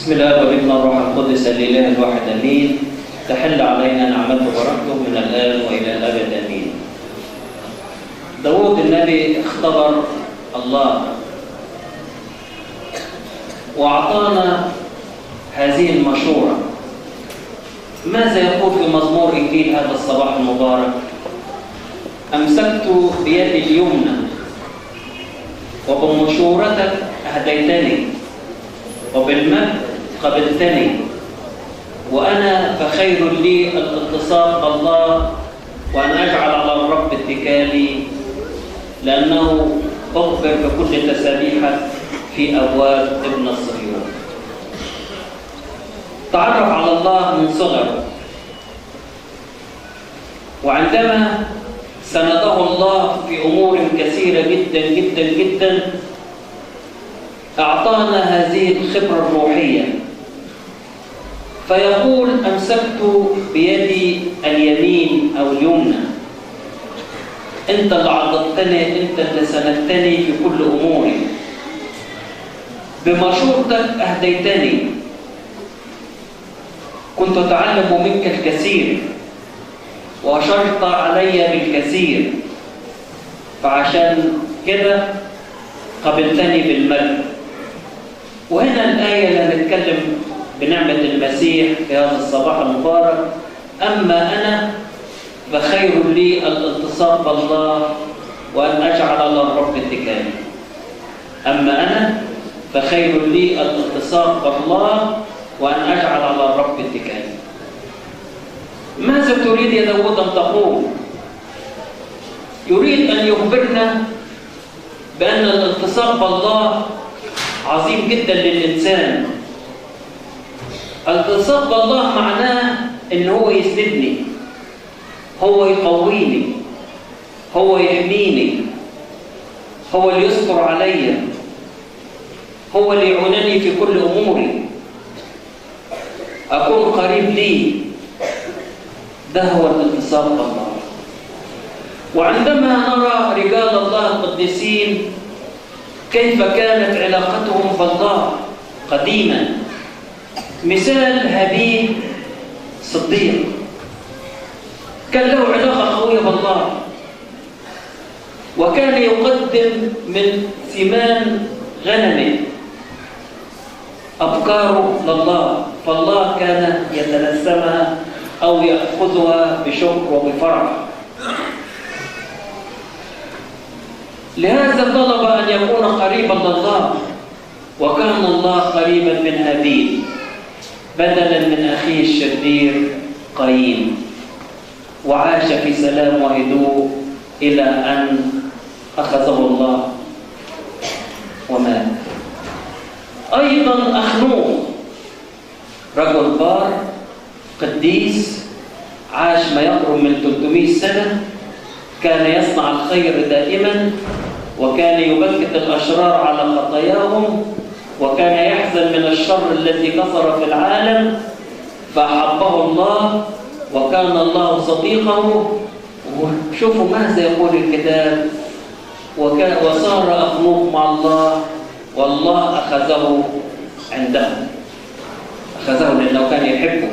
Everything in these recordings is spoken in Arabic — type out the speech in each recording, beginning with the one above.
بسم الله والابن والروح القدس الإله الواحد آمين. تحل علينا نعمته وبركته من الآن وإلى الأبد آمين. داود النبي اختبر الله وأعطانا هذه المشورة. ماذا يقول في مزمور إنجيل هذا الصباح المبارك؟ أمسكت بيدي اليمنى وبمشورتك هديتني وبالمجد قبلتني، وأنا فخير لي الاتصال بالله وأن أجعل على الرب اتكالي، لأنه أخبر بكل تسابيحك في أبواب ابن الصهيون. تعرف على الله من صغره، وعندما سنده الله في أمور كثيرة جدا جدا جدا أعطانا هذه الخبرة الروحية. فيقول أمسكت بيدي اليمين أو اليمنى، أنت اللي عضدتني، أنت اللي سندتني في كل أموري، بمشورتك أهديتني، كنت أتعلم منك الكثير وأشرت علي بالكثير، فعشان كده قبلتني بالمجد. وهنا الآية اللي هنتكلم بنعمة المسيح في هذا الصباح المبارك: أما أنا فخير لي الاتصال بالله وأن أجعل على الرب اتكالي. أما أنا فخير لي الاتصال بالله وأن أجعل على الرب اتكالي. ماذا تريد يا داود أن تقول؟ يريد أن يخبرنا بأن الاتصال بالله عظيم جدا للإنسان. الاتصال بالله معناه إن هو يسندني، هو يقويني، هو يحميني، هو اللي يستر علي، هو اللي يعونني في كل أموري، أكون قريب لي. ده هو الاتصال بالله. وعندما نرى رجال الله القديسين كيف كانت علاقتهم بالله قديما، مثال هابيل صديق كان له علاقة قوية بالله، وكان يقدم من ثمان غنمه أبكاره لله، فالله كان يتنسمها أو يأخذها بشكر وبفرح. لهذا طلب أن يكون قريبا لله، وكان الله قريبا من هابيل بدلا من أخيه الشرير قايين، وعاش في سلام وهدوء إلى أن أخذه الله ومات. أيضا أخنوخ رجل بار قديس عاش ما يقرب من 300 سنة، كان يصنع الخير دائما، وكان يبكت الأشرار على خطاياهم، وكان يحزن من الشر الذي كثر في العالم، فأحبه الله وكان الله صديقه. وشوفوا ماذا يقول الكتاب: وصار أخنوخ مع الله والله أخذه عنده. أخذه لأنه كان يحبه،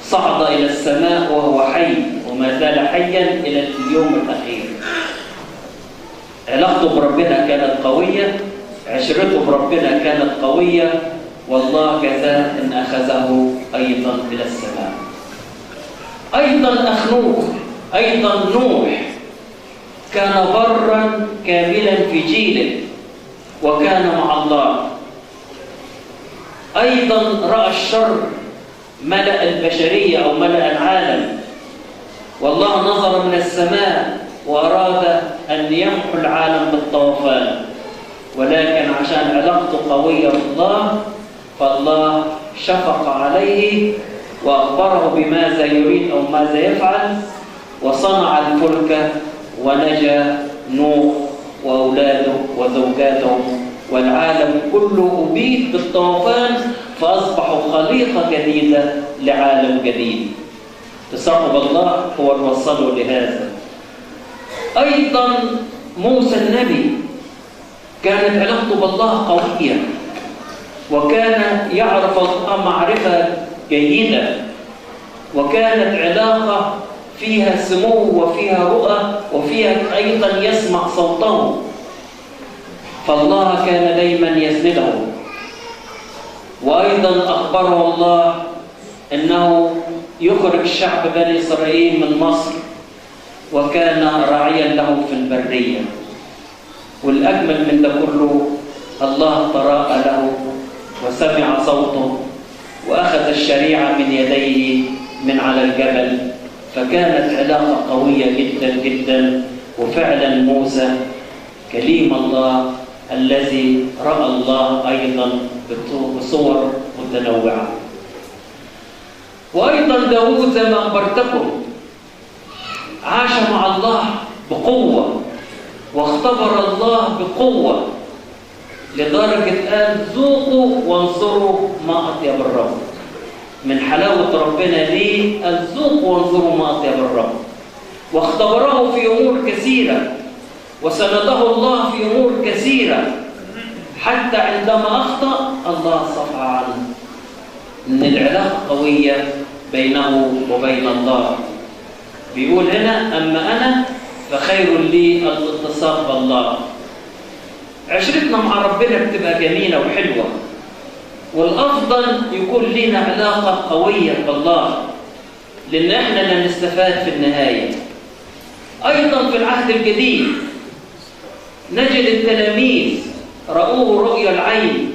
صعد إلى السماء وهو حي وما زال حيا إلى اليوم الأخير. علاقته بربنا كانت قوية، عشرته بربنا كانت قوية، والله كذا إن أخذه أيضا إلى السماء. أيضا أخنوخ، أيضا نوح كان برا كاملا في جيله وكان مع الله. أيضا رأى الشر ملأ البشرية أو ملأ العالم، والله نظر من السماء وأراد أن يمحو العالم بالطوفان، ولكن عشان علاقته قوية بالله فالله شفق عليه وأخبره بماذا يريد أو ماذا يفعل، وصنع الفلك ونجا نوح وأولاده وزوجاتهم، والعالم كله أبيد بالطوفان، فأصبحوا خليقة جديدة لعالم جديد. تصاحب الله هو اللي وصله لهذا. أيضا موسى النبي كانت علاقته بالله قوية، وكان يعرف الله معرفة جيدة، وكانت علاقة فيها سمو وفيها رؤى وفيها أيضا يسمع صوته، فالله كان دايما يسنده. وأيضا أخبره الله أنه يخرج شعب بني إسرائيل من مصر، وكان راعيا له في البرية. والأجمل من ده كله الله تراءى له وسمع صوته وأخذ الشريعة من يديه من على الجبل، فكانت علاقة قوية جدا جدا. وفعلا موسى كليم الله الذي رأى الله أيضا بصور متنوعة. وأيضا داود زي ما أخبرتكم عاش مع الله بقوة واختبر الله بقوة، لدرجة قال ذوقوا وانظروا ما أطيب الرب. من حلاوة ربنا ليه قال ذوقوا وانظروا ما أطيب الرب. واختبره في أمور كثيرة وسنده الله في أمور كثيرة، حتى عندما أخطأ الله صفى عنه. إن العلاقة قوية بينه وبين الله. بيقول هنا أما أنا فخير لي الاتصال بالله. عشرتنا مع ربنا بتبقى جميلة وحلوة، والأفضل يكون لنا علاقة قوية بالله، لأن إحنا اللي نستفاد في النهاية. أيضا في العهد الجديد نجد التلاميذ رأوه رؤيا العين،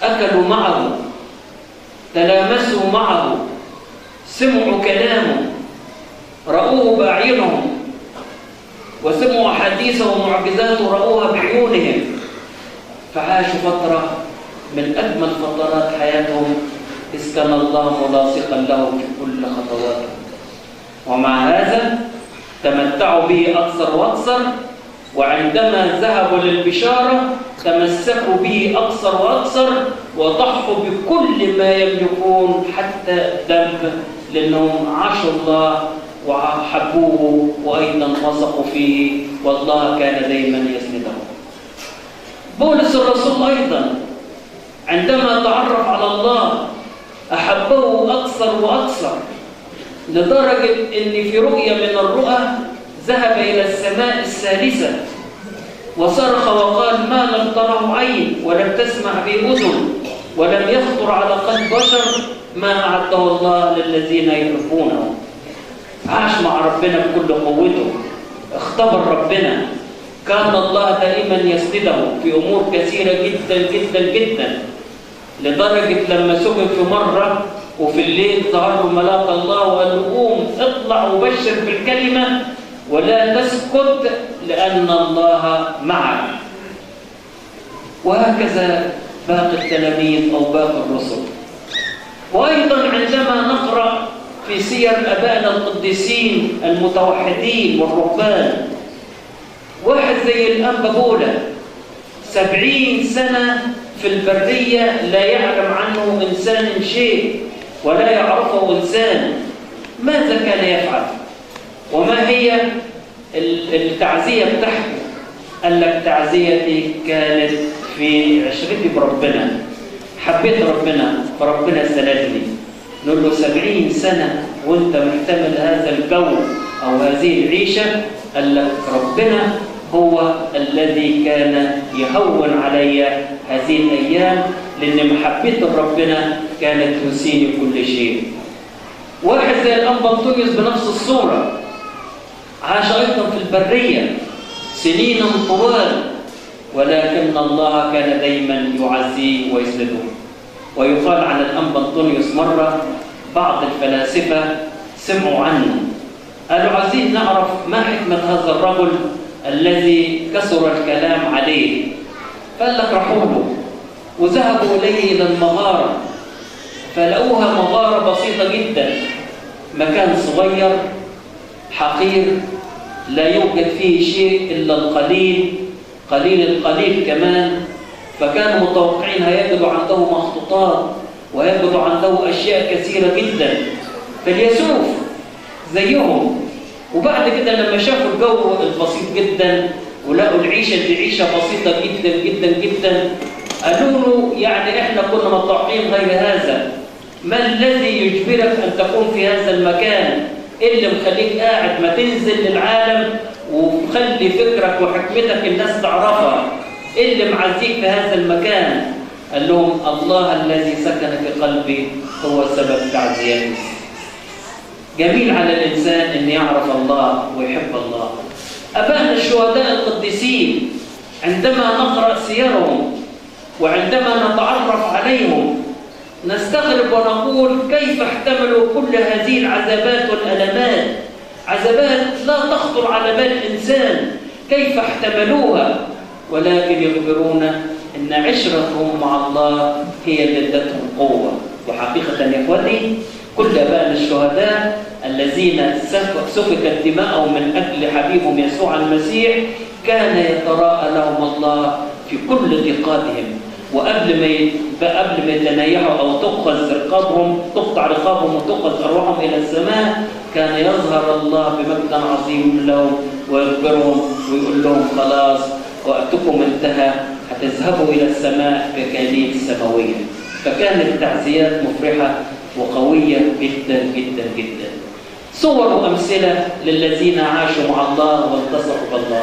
أكلوا معه، تلامسوا معه، سمعوا كلامه، رأوه بأعينهم، وسمعوا أحاديثه ومعجزاته رأوها بعيونهم، فعاشوا فترة من أجمل فترات حياتهم، إذ كان الله ملاصقا لهم في كل خطواتهم. ومع هذا تمتعوا به أكثر وأكثر، وعندما ذهبوا للبشارة تمسكوا به أكثر وأكثر، وضحوا بكل ما يملكون حتى الدم، لأنهم عاشوا الله وحبوه وأيضا وثقوا فيه، والله كان دائما يسندهم. بولس الرسول أيضا عندما تعرف على الله أحبه أكثر وأكثر، لدرجة أن في رؤية من الرؤى ذهب إلى السماء الثالثة وصرخ وقال ما لم تره عين ولم تسمع به أذن ولم يخطر على قلب بشر ما أعده الله للذين يحبونه. عاش مع ربنا بكل قوته، اختبر ربنا، كان الله دائما يسنده في أمور كثيرة جدا جدا جدا، لدرجة لما سجن في مرة وفي الليل ظهر له ملاك الله وقال له قوم اطلع وبشر بالكلمة ولا تسكت لأن الله معك. وهكذا باقي التلاميذ أو باقي الرسل. وأيضا عندما نقرأ في سير أبائنا القديسين المتوحدين والرهبان، واحد زي الأنبا بولا 70 سنة في البرية لا يعلم عنه إنسان شيء ولا يعرفه إنسان، ماذا كان يفعل؟ وما هي التعزية بتاعته؟ قال لك تعزيتي كانت في عشرتي بربنا، حبيت ربنا فربنا سندني. نقول له 70 سنة وانت محتمل هذا الجو أو هذه العيشة، قال لك ربنا هو الذي كان يهون علي هذه الأيام، لأن محبة ربنا كانت تنسيني كل شيء. واحد زي الأنبا أنطونيوس بنفس الصورة عاش أيضا في البرية سنين طوال، ولكن الله كان دايما يعزيه ويسنده. ويقال عن الأنبا أنطونيوس مرة بعض الفلاسفة سمعوا عنه قالوا عايزين نعرف ما حكمة هذا الرجل الذي كثر الكلام عليه، فقال لك راحوا له وذهبوا إليه إلى المغارة، فلقوها مغارة بسيطة جدا، مكان صغير حقير لا يوجد فيه شيء إلا القليل، قليل القليل كمان. فكانوا متوقعين هيجدوا عنده مخطوطات ويجدوا عنده أشياء كثيرة جدا فليسوف زيهم. وبعد كده لما شافوا الجو البسيط جدا ولقوا العيشة دي عيشة بسيطة جدا جدا جدا، قالوا له يعني احنا كنا مطلوعين غير هذا. ما الذي يجبرك أن تكون في هذا المكان؟ إيه اللي مخليك قاعد ما تنزل للعالم وخلي فكرك وحكمتك الناس تعرفها؟ إيه اللي معزيك في هذا المكان؟ قال لهم الله الذي سكن في قلبي هو سبب تعزيتي. جميل على الإنسان أن يعرف الله ويحب الله. أبائنا الشهداء القديسين عندما نقرأ سيرهم وعندما نتعرف عليهم نستغرب ونقول كيف احتملوا كل هذه العذابات والألمات، عذابات لا تخطر على بال الإنسان، كيف احتملوها؟ ولكن يخبرون أن عشرتهم مع الله هي اللي ادتهم قوة. وحقيقة يا إخوتي كل أبائنا الشهداء الذين سفكت دماءهم من أجل حبيبهم يسوع المسيح كان يتراءى لهم الله في كل ضيقاتهم، وقبل ما يتنيحوا أو تقطع رقابهم وتؤخذ أرواحهم إلى السماء كان يظهر الله بمجد عظيم لهم ويخبرهم ويقول لهم خلاص وقتكم انتهى، هتذهبوا إلى السماء بكاليل سماوية. فكانت تعزيات مفرحة وقوية جدا جدا جدا. صور وأمثلة للذين عاشوا مع الله والتصقوا بالله.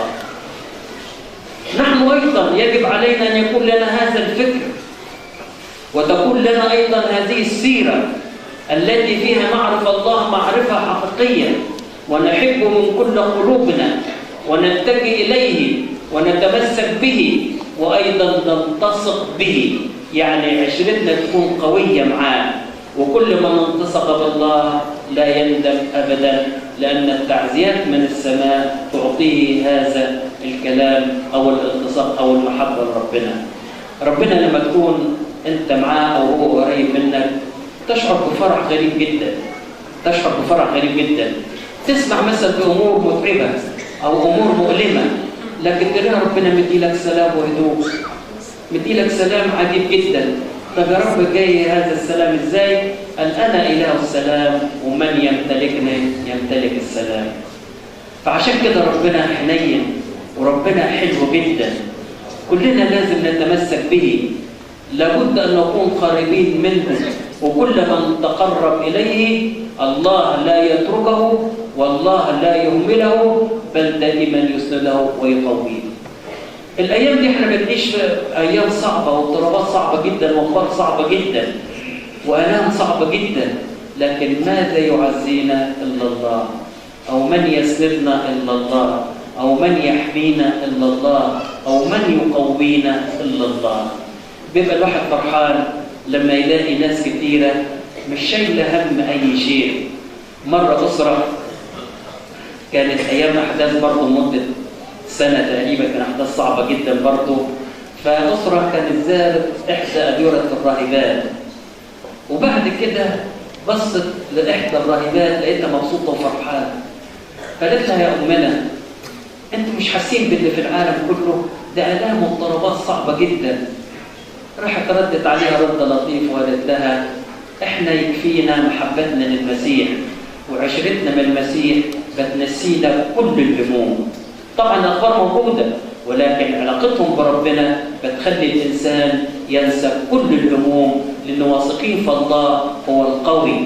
نحن أيضا يجب علينا أن يكون لنا هذا الفكر وتكون لنا أيضا هذه السيرة التي فيها نعرف الله معرفة حقيقية ونحب من كل قلوبنا ونتجه إليه ونتمسك به وأيضا نلتصق به، يعني عشرتنا تكون قوية معاه، وكل من التصق بالله لا يندم أبدا، لأن التعزيات من السماء تعطيه هذا الكلام أو الالتصاق أو المحبة لربنا. ربنا لما تكون أنت معاه أو هو قريب منك تشعر بفرح غريب جدا، تشعر بفرح غريب جدا. تسمع مثلا بأمور متعبة أو أمور مؤلمة لكن تلاقي ربنا مديلك سلام وهدوء، مديلك سلام عجيب جدا. طب يا رب جاي هذا السلام ازاي؟ قال أنا إله السلام ومن يمتلكني يمتلك السلام. فعشان كده ربنا حنين وربنا حلو جدا، كلنا لازم نتمسك به، لابد أن نكون قريبين منه، وكل من تقرب إليه الله لا يتركه والله لا يهمله بل دائما يسنده ويقويه. الأيام دي احنا بنعيش في أيام صعبة واضطرابات صعبة جدا وأخبار صعبة جدا وآلام صعبة جدا، لكن ماذا يعزينا إلا الله؟ أو من يسندنا إلا الله؟ أو من يحمينا إلا الله؟ أو من يقوينا إلا الله؟ بيبقى الواحد فرحان لما يلاقي ناس كتيرة مش شايلة هم أي شيء. مرة أسرة كانت أيام أحداث برضه مدة سنة تقريبا، كان أحداث صعبة جدا برضه، فأسرة كانت زارت إحدى أديرة الراهبات، وبعد كده بصت لإحدى الراهبات لقيتها مبسوطة وفرحانة، فقالت لها يا أمنا أنتوا مش حاسين باللي في العالم كله؟ ده آلام واضطرابات صعبة جدا. راحت ردت عليها رد لطيف وقالت لها إحنا يكفينا محبتنا للمسيح وعشرتنا من المسيح بتنسينا كل الهموم. طبعا الأخبار موجودة ولكن علاقتهم بربنا بتخلي الإنسان ينسى كل الهموم، لأنه واثقين في الله هو القوي،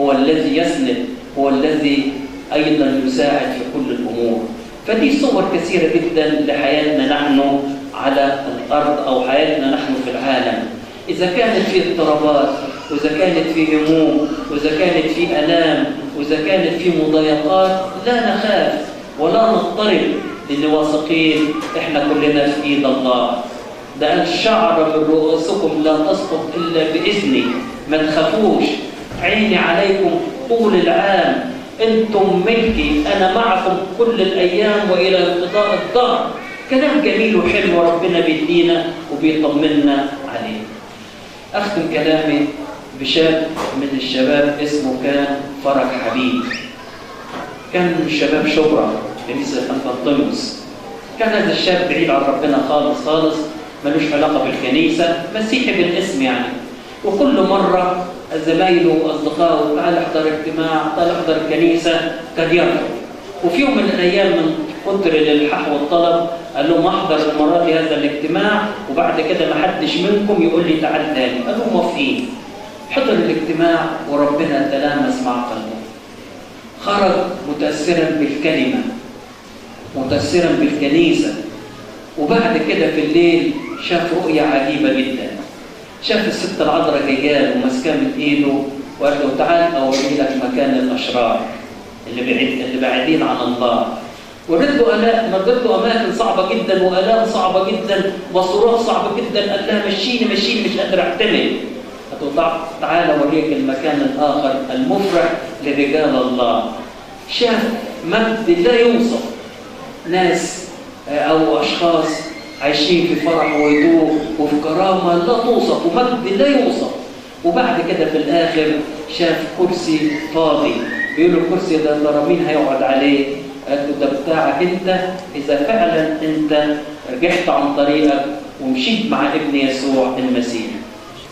هو الذي يسند، هو الذي أيضا يساعد في كل الأمور. فدي صور كثيرة جدا لحياتنا نحن على الأرض أو حياتنا نحن في العالم. إذا كانت في اضطرابات وإذا كانت في هموم وإذا كانت في آلام وإذا كانت في مضايقات لا نخاف ولا نضطرب، لأن واثقين إحنا كلنا في إيد الله. ده الشعر من رؤوسكم لا تسقط إلا بإذني، ما تخافوش، عيني عليكم طول العام، أنتم ملكي، أنا معكم كل الأيام وإلى انقضاء الدهر. كلام جميل وحلو ربنا بيدينا وبيطمنا عليه. أختم كلامي بشاب من الشباب اسمه كان فرج حبيب، كان من شباب شبرا كنيسة أنطونيوس. كان هذا الشاب بعيد عن ربنا خالص خالص، ملوش علاقة بالكنيسة، مسيحي بالاسم يعني، وكل مرة زمايله وأصدقائه تعال احضر اجتماع، تعال احضر الكنيسة، كان يرفض. وفي يوم من الأيام من كتر الإلحاح والطلب قال لهم احضر المره دي هذا الاجتماع، وبعد كده ما حدش منكم يقول لي تعال تاني. قالوا موافقين. حضر الاجتماع وربنا تلامس مع قلبه، خرج متاثرا بالكلمه، متاثرا بالكنيسه. وبعد كده في الليل شاف رؤيه عجيبه جدا. شاف الست العذراء جايه وماسكاه من ايده وقال له تعال اوري لك مكان الاشرار اللي بعيدين عن الله. ورده اماكن صعبه جدا والام صعبه جدا وصراخ صعب جدا. قال لها مشيني مشيني، مش قادر احتمل. قالت له تعال اوريك المكان الاخر المفرح لرجال الله. شاف مجد لا يوصف، ناس او اشخاص عايشين في فرح وهدوء وفي كرامه لا توصف ومجد لا يوصف. وبعد كده في الاخر شاف كرسي فاضي. بيقول له الكرسي ده ترى مين هيقعد عليه؟ قال له ده بتاعك انت، اذا فعلا انت رجعت عن طريقك ومشيت مع ابن يسوع المسيح.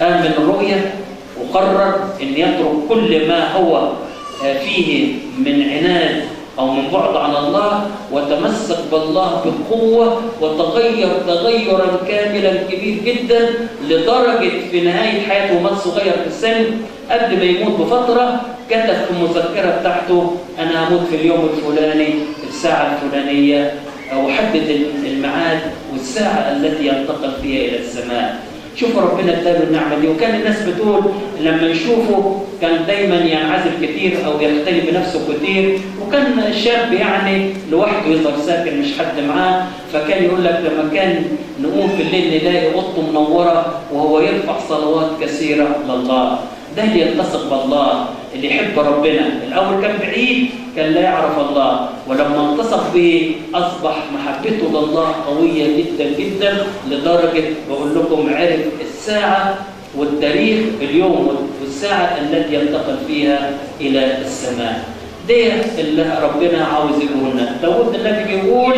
آمن الرؤية وقرر ان يترك كل ما هو فيه من عناد أو من بعد عن الله، وتمسك بالله بقوة، وتغير تغيرا كاملا كبير جدا، لدرجة في نهاية حياته مات صغير في السن. قبل ما يموت بفترة كتب في المذكرة بتاعته أنا هموت في اليوم الفلاني الساعة الفلانية، وحدد الميعاد والساعة التي ينتقل فيها إلى السماء. شوفوا ربنا اداله النعمه دي. وكان الناس بتقول لما يشوفه كان دايما ينعزل كتير او يختلي بنفسه كتير، وكان شاب يعني لوحده يظهر ساكن مش حد معاه. فكان يقول لك لما كان نقوم في الليل نلاقي اوضته منوره وهو يرفع صلوات كثيره لله. ده اللي يلتصق بالله، اللي يحب ربنا. الاول كان بعيد، كان لا يعرف الله، ولما التصق به اصبح محبته لله قويه جدا جدا، لدرجه بقول لكم عرف الساعه والتاريخ، اليوم والساعه التي ينتقل فيها الى السماء. ده اللي ربنا عاوز يقوله لنا. داود النبي بيقول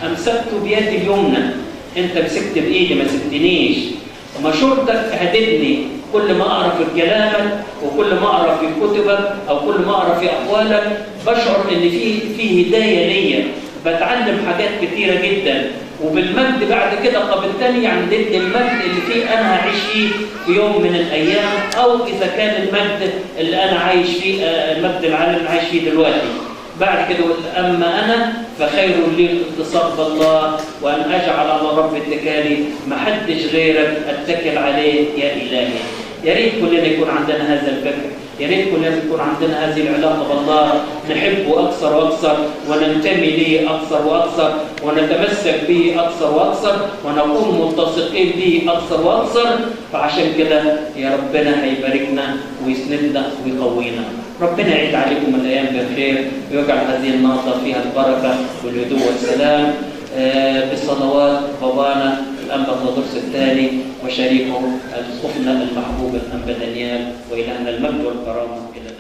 امسكت بيدي اليمنى، انت مسكت بايدي ما سبتنيش، ومشورتك هددني. كل ما اقرا في كلامك وكل ما اقرا في كتبك او كل ما اقرا في اقوالك بشعر ان في هدايه ليا، بتعلم حاجات كثيره جدا. وبالمجد بعد كده قابلتني، يعني ضد المجد اللي فيه انا هعيش فيه في يوم من الايام، او اذا كان المجد اللي انا عايش فيه المجد العالم اللي عايش فيه دلوقتي. بعد كده اما انا فخير لي الاتصال بالله وان اجعل على رب اتكالي، ما حدش غيرك اتكل عليه يا الهي. يا ريت كلنا يكون عندنا هذا الفكر، يا ريت كلنا يكون عندنا هذه العلاقه بالله، نحبه اكثر واكثر وننتمي ليه اكثر واكثر ونتمسك به اكثر واكثر ونكون ملتصقين به اكثر واكثر. فعشان كده يا ربنا هيباركنا ويسندنا ويقوينا. ربنا يعيد عليكم الايام بخير ويجعل هذه النهضه فيها البركه والهدوء والسلام. بصلوات بابانا الأنبا تودروس الثاني وشريكه الأخنا المحبوب الأنبا دانيال، وإلهنا المجد والكرامة إلى